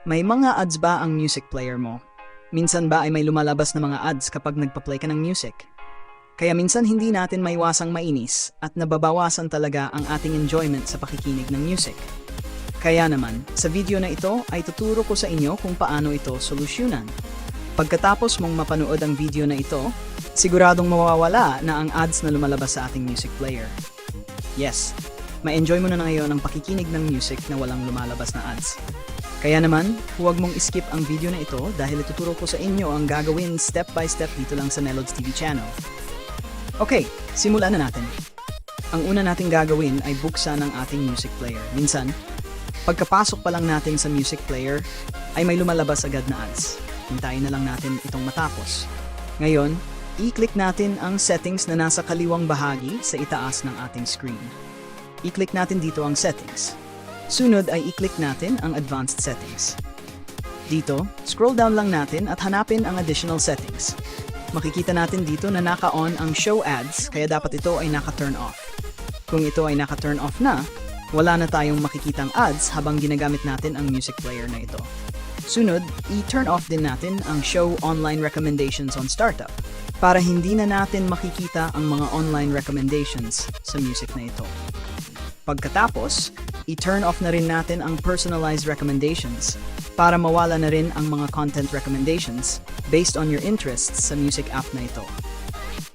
May mga ads ba ang music player mo? Minsan ba ay may lumalabas na mga ads kapag nagpa-play ka ng music? Kaya minsan hindi natin maiwasang mainis at nababawasan talaga ang ating enjoyment sa pakikinig ng music. Kaya naman, sa video na ito ay tuturo ko sa inyo kung paano ito solusyonan. Pagkatapos mong mapanood ang video na ito, siguradong mawawala na ang ads na lumalabas sa ating music player. Yes, ma-enjoy mo na ngayon ang pakikinig ng music na walang lumalabas na ads. Kaya naman, huwag mong skip ang video na ito dahil ituturo ko sa inyo ang gagawin step by step dito lang sa Nelods TV channel. Okay, simulan na natin. Ang una nating gagawin ay buksan ang ating music player. Minsan, pagkapasok pa lang natin sa music player, ay may lumalabas agad na ads. Hintayin na lang natin itong matapos. Ngayon, i-click natin ang settings na nasa kaliwang bahagi sa itaas ng ating screen. I-click natin dito ang settings. Sunod ay i-click natin ang advanced settings. Dito, scroll down lang natin at hanapin ang additional settings. Makikita natin dito na naka-on ang show ads kaya dapat ito ay naka-turn off. Kung ito ay naka-turn off na, wala na tayong makikitang ads habang ginagamit natin ang music player na ito. Sunod, i-turn off din natin ang show online recommendations on startup para hindi na natin makikita ang mga online recommendations sa music na ito. Pagkatapos, i-turn off na rin natin ang personalized recommendations para mawala na rin ang mga content recommendations based on your interests sa music app na ito.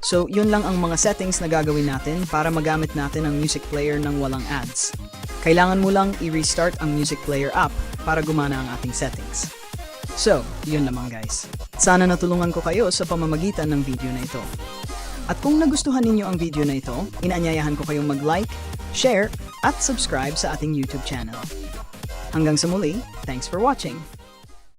So, yun lang ang mga settings na gagawin natin para magamit natin ang music player ng walang ads. Kailangan mo lang i-restart ang music player app para gumana ang ating settings. So, yun naman guys. Sana natulungan ko kayo sa pamamagitan ng video na ito. At kung nagustuhan ninyo ang video na ito, inaanyayahan ko kayong mag-like, share, at subscribe sa ating YouTube channel. Hanggang sa muli, thanks for watching!